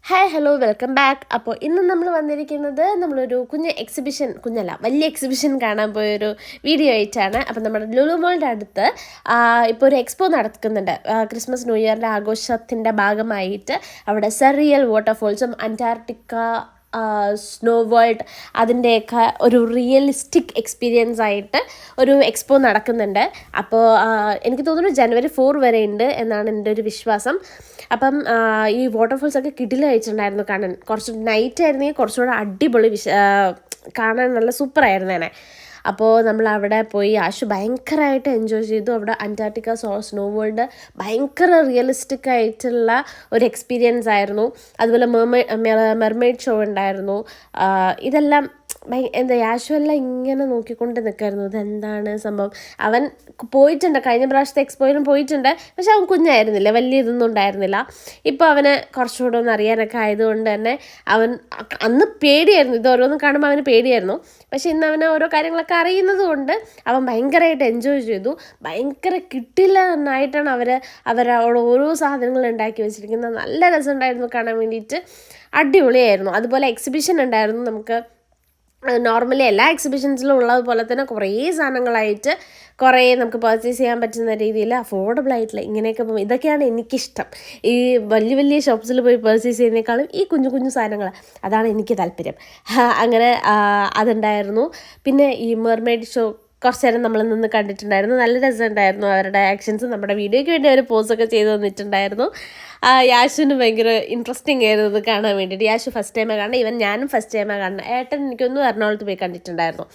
Hi hello welcome back. അപ്പോൾ ഇന്ന് നമ്മൾ വന്നിരിക്കുന്നത് നമ്മളൊരു വലിയ എക്സിബിഷൻ കാണാൻ പോയൊരു വീഡിയോ ആയിട്ടാണ്. അപ്പോൾ നമ്മുടെ ലുലു മോളിൻ്റെ അടുത്ത് ഇപ്പോൾ ഒരു എക്സ്പോ നടക്കുന്നുണ്ട്. ക്രിസ്മസ് ന്യൂ ഇയറിൻ്റെ ആഘോഷത്തിൻ്റെ ഭാഗമായിട്ട് അവിടെ സറിയൽ വാട്ടർഫോൾസും അന്റാർട്ടിക്ക സ്നോ വേൾഡ് അതിൻ്റെയൊക്കെ ഒരു റിയലിസ്റ്റിക് എക്സ്പീരിയൻസ് ആയിട്ട് ഒരു എക്സ്പോ നടക്കുന്നുണ്ട്. അപ്പോൾ എനിക്ക് തോന്നുന്നു January 4 വരെ ഉണ്ട് എന്നാണ് എൻ്റെ ഒരു വിശ്വാസം. അപ്പം ഈ വാട്ടർഫോൾസൊക്കെ കിടിലമായിട്ടുണ്ടായിരുന്നു കാണാൻ. കുറച്ച് നൈറ്റ് ആയിരുന്നെങ്കിൽ കുറച്ചുകൂടെ അടിപൊളി കാണാൻ നല്ല സൂപ്പറായിരുന്നേനെ. അപ്പോൾ നമ്മൾ അവിടെ പോയി ഭയങ്കരമായിട്ട് എൻജോയ് ചെയ്തു. അവിടെ അന്റാർട്ടിക്ക സ്നോ വേൾഡ് ഭയങ്കര റിയലിസ്റ്റിക് ആയിട്ടുള്ള ഒരു എക്സ്പീരിയൻസ് ആയിരുന്നു. അതുപോലെ മെർമെയ്ഡ് ഷോ ഉണ്ടായിരുന്നു. ഇതെല്ലാം യാശുവെല്ലാം ഇങ്ങനെ നോക്കിക്കൊണ്ട് നിൽക്കായിരുന്നു. ഇതെന്താണ് സംഭവം. അവൻ പോയിട്ടുണ്ട്, കഴിഞ്ഞ പ്രാവശ്യത്തെ എക്സ്പോയിലും പോയിട്ടുണ്ട്. പക്ഷെ അവൻ കുഞ്ഞായിരുന്നില്ല, വലിയ ഇതൊന്നും ഉണ്ടായിരുന്നില്ല. ഇപ്പോൾ അവന് കുറച്ചുകൂടെ ഒന്ന് അറിയാനൊക്കെ ആയതുകൊണ്ട് തന്നെ അവൻ അന്ന് പേടിയായിരുന്നു. ഇത് ഓരോന്നും കാണുമ്പോൾ അവന് പേടിയായിരുന്നു. പക്ഷെ ഇന്ന് അവന് ഓരോ കാര്യങ്ങളൊക്കെ അറിയുന്നത് കൊണ്ട് അവൻ ഭയങ്കരമായിട്ട് എൻജോയ് ചെയ്തു. ഭയങ്കര കിട്ടില്ലെന്നായിട്ടാണ് അവരവിടെ ഓരോ സാധനങ്ങൾ ഉണ്ടാക്കി വെച്ചിരിക്കുന്നത്. നല്ല രസമുണ്ടായിരുന്നു കാണാൻ വേണ്ടിയിട്ട്. അടിപൊളിയായിരുന്നു. അതുപോലെ എക്സിബിഷൻ ഉണ്ടായിരുന്നു. നമുക്ക് നോർമലി എല്ലാ എക്സിബിഷൻസിലും ഉള്ളതുപോലെ തന്നെ കുറേ സാധനങ്ങളായിട്ട് കുറേ നമുക്ക് പർച്ചേസ് ചെയ്യാൻ പറ്റുന്ന രീതിയിൽ അഫോർഡബിൾ ആയിട്ടുള്ള ഇങ്ങനെയൊക്കെ പോകും. ഇതൊക്കെയാണ് എനിക്കിഷ്ടം. ഈ വലിയ വലിയ ഷോപ്സിൽ പോയി പർച്ചേസ് ചെയ്യുന്നതിനേക്കാളും ഈ കുഞ്ഞു കുഞ്ഞു സാധനങ്ങൾ, അതാണ് എനിക്ക് താല്പര്യം. അങ്ങനെ അതുണ്ടായിരുന്നു. പിന്നെ ഈ മെർമെയ്ഡ് ഷോ കുറച്ച് നേരം നമ്മൾ നിന്ന് കണ്ടിട്ടുണ്ടായിരുന്നു. നല്ല രസമുണ്ടായിരുന്നു അവരുടെ ആക്ഷൻസ്. നമ്മുടെ വീഡിയോയ്ക്ക് വേണ്ടി അവർ പോസൊക്കെ ചെയ്ത് തന്നിട്ടുണ്ടായിരുന്നു. യാശുവിന് ഭയങ്കര ഇൻട്രസ്റ്റിംഗ് ആയിരുന്നു ഇത് കാണാൻ വേണ്ടിയിട്ട്. യാശു ഫസ്റ്റ് ടൈമാണ് കാണുന്നത്. ഞാനും ഫസ്റ്റ് ടൈമാണ് കാണുന്നത്. ഏട്ടൻ എനിക്കൊന്നും എറണാകുളത്ത് പോയി കണ്ടിട്ടുണ്ടായിരുന്നു.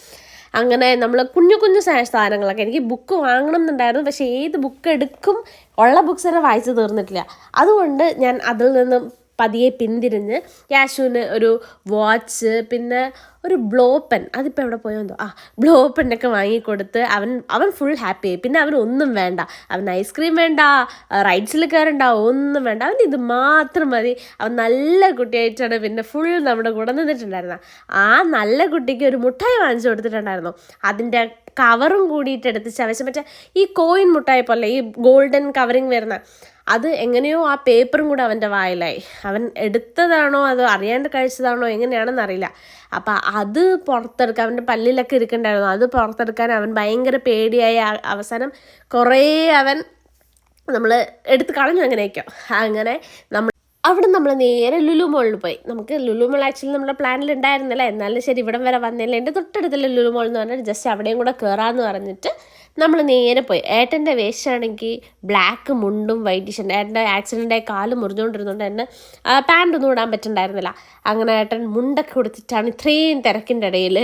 അങ്ങനെ നമ്മൾ കുഞ്ഞു കുഞ്ഞു സാധനങ്ങളൊക്കെ, എനിക്ക് ബുക്ക് വാങ്ങണം എന്നുണ്ടായിരുന്നു. പക്ഷേ ഏത് ബുക്ക് എടുക്കും, ഉള്ള ബുക്സ് തന്നെ വായിച്ച് തീർന്നിട്ടില്ല. അതുകൊണ്ട് ഞാൻ അതിൽ നിന്നും പതിയെ പിന്തിരിഞ്ഞ് യാശുവിന് ഒരു വാച്ച്, പിന്നെ ഒരു ബ്ലോ പെൻ, അതിപ്പോൾ എവിടെ പോയോന്തോ ബ്ലോ പെന്നൊക്കെ വാങ്ങിക്കൊടുത്ത് അവൻ ഫുൾ ഹാപ്പിയായി. പിന്നെ അവന് ഒന്നും വേണ്ട, അവൻ ഐസ്ക്രീം വേണ്ട, റൈഡ്സിൽ കയറണ്ട, ഒന്നും വേണ്ട. അവൻ ഇത് മാത്രം മതി. അവൻ നല്ല കുട്ടിയായിട്ടാണ് പിന്നെ ഫുൾ നമ്മുടെ കൂടെ നിന്നിട്ടുണ്ടായിരുന്നത്. ആ നല്ല കുട്ടിക്ക് ഒരു മുട്ടായി വാങ്ങിച്ചു കൊടുത്തിട്ടുണ്ടായിരുന്നു. അതിൻ്റെ കവറും കൂടിയിട്ട് എടുത്ത് ചവച്ച്, മറ്റേ ഈ കോയിൻ മുട്ടായി പോലെ ഈ ഗോൾഡൻ കവറിങ് വരുന്ന അത് എങ്ങനെയോ ആ പേപ്പറും കൂടെ അവൻ്റെ വായിലായി. അവൻ എടുത്തതാണോ അതോ അറിയാണ്ട് കഴിച്ചതാണോ എങ്ങനെയാണെന്ന് അറിയില്ല. അപ്പം അത് പുറത്തെടുക്കാൻ, അവൻ്റെ പല്ലിലൊക്കെ ഇരിക്കണ്ടായിരുന്നു, അത് പുറത്തെടുക്കാൻ അവൻ ഭയങ്കര പേടിയായി. അവസാനം കുറേ അവൻ നമ്മൾ എടുത്ത് കളഞ്ഞു. അങ്ങനെ നമ്മൾ നേരെ ലുലു മോളിൽ പോയി. നമുക്ക് ലുലു മോൾ ആക്ച്വലി നമ്മുടെ പ്ലാനിൽ ഉണ്ടായിരുന്നില്ല. എന്നാലും ശരി, ഇവിടം വരെ വന്നില്ല. എൻ്റെ തൊട്ടടുത്തുള്ള ലുലു മോൾ എന്ന് പറഞ്ഞാൽ ജസ്റ്റ് അവിടെയും കൂടെ കയറാമെന്ന് പറഞ്ഞിട്ട് നമ്മൾ നേരെ പോയി. ഏട്ടൻ്റെ വേഷമാണെങ്കിൽ ബ്ലാക്ക് മുണ്ടും വൈറ്റ് ടീഷർട്ടും. ഏട്ടൻ്റെ ആക്സിഡൻ്റായി കാല് മുറിഞ്ഞുകൊണ്ടിരുന്നുകൊണ്ട് തന്നെ പാൻറ്റൊന്നും ഇടാൻ പറ്റുന്നുണ്ടായിരുന്നില്ല. അങ്ങനെ ഏട്ടൻ മുണ്ടൊക്കെ കൊടുത്തിട്ടാണ് ഇത്രയും തിരക്കിൻ്റെ ഇടയിൽ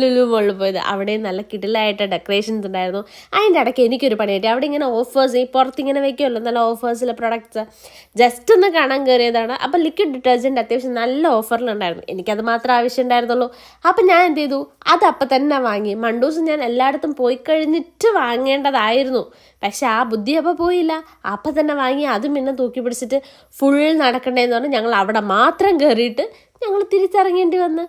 ലുലു മോളിൽ പോയത്. അവിടെയും നല്ല കിടിലായിട്ട് ഡെക്കറേഷൻസ് ഉണ്ടായിരുന്നു. അതിൻ്റെ ഇടയ്ക്ക് എനിക്കൊരു പണി കിട്ടി. അവിടെ ഇങ്ങനെ ഓഫേഴ്സ്, ഈ പുറത്തിങ്ങനെ വയ്ക്കുമല്ലോ നല്ല ഓഫേഴ്സിലെ പ്രൊഡക്ട്സ്, ജസ്റ്റ് ഒന്ന് കാണാൻ കയറിയതാണ്. അപ്പോൾ ലിക്വിഡ് ഡിറ്റർജൻറ്റ് അത്യാവശ്യം നല്ല ഓഫറിലുണ്ടായിരുന്നു. എനിക്കത് മാത്രമേ ആവശ്യം ഉണ്ടായിരുന്നുള്ളൂ. അപ്പം ഞാൻ എന്ത് ചെയ്തു, അത് അപ്പം തന്നെ വാങ്ങി. മണ്ടൂസ് ഞാൻ എല്ലായിടത്തും പോയി കഴിഞ്ഞിട്ട് വാങ്ങേണ്ടതായിരുന്നു. പക്ഷെ ആ ബുദ്ധി അപ്പോൾ പോയില്ല. അപ്പം തന്നെ വാങ്ങി. അതും പിന്നെ തൂക്കി പിടിച്ചിട്ട് ഫുൾ നടക്കണ്ടേന്ന് പറഞ്ഞ് ഞങ്ങൾ അവിടെ മാത്രം കയറിയിട്ട് ഞങ്ങൾ തിരിച്ചിറങ്ങേണ്ടി വന്ന്.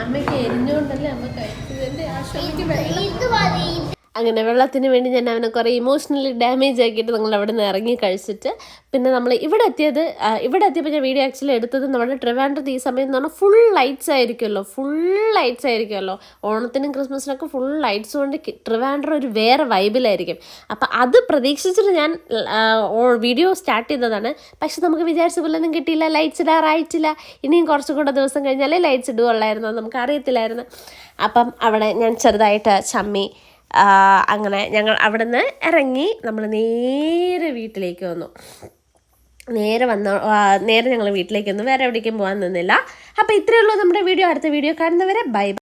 അമ്മയ്ക്ക് എരിഞ്ഞുകൊണ്ടല്ലേ അമ്മ കഴിച്ചതിൻ്റെ അങ്ങനെ വെള്ളത്തിന് വേണ്ടി ഞാൻ അവനെ കുറേ ഇമോഷണലി ഡാമേജ് ആക്കിയിട്ട് ഞങ്ങൾ അവിടെ നിന്ന് ഇറങ്ങി കഴിച്ചിട്ട് പിന്നെ നമ്മൾ ഇവിടെ എത്തിയപ്പോൾ ഞാൻ വീഡിയോ ആക്ച്വലി എടുത്തത് നമ്മുടെ ട്രിവാൻഡ്രത്ത് ഈ സമയം എന്ന് പറഞ്ഞാൽ ഫുൾ ലൈറ്റ്സ് ആയിരിക്കുമല്ലോ. ഓണത്തിനും ക്രിസ്മസിനൊക്കെ ഫുൾ ലൈറ്റ്സ് കൊണ്ട് ട്രിവാൻഡ്രം ഒരു വേറെ വൈബിലായിരിക്കും. അപ്പം അത് പ്രതീക്ഷിച്ചിട്ട് ഞാൻ വീഡിയോ സ്റ്റാർട്ട് ചെയ്തതാണ്. പക്ഷെ നമുക്ക് വിചാരിച്ച പോലെ ഒന്നും കിട്ടിയില്ല. ലൈറ്റ്സ് ഇടാറായിട്ടില്ല. ഇനിയും കുറച്ചും കൂടെ ദിവസം കഴിഞ്ഞാലേ ലൈറ്റ്സ് ഇടുകയുള്ളായിരുന്നു. നമുക്ക് അറിയത്തില്ലായിരുന്നു. അപ്പം അവിടെ ഞാൻ ചെറുതായിട്ട് ചമ്മി. അങ്ങനെ ഞങ്ങൾ അവിടെ നിന്ന് ഇറങ്ങി നമ്മൾ നേരെ വീട്ടിലേക്ക് വന്നു. നേരെ ഞങ്ങൾ വീട്ടിലേക്ക് വന്നു. വേറെ എവിടേക്കും പോകാൻ നിന്നില്ല. അപ്പോൾ ഇത്രയേ ഉള്ളൂ നമ്മുടെ വീഡിയോ. അടുത്ത വീഡിയോ കാണുന്നവരെ ബൈ.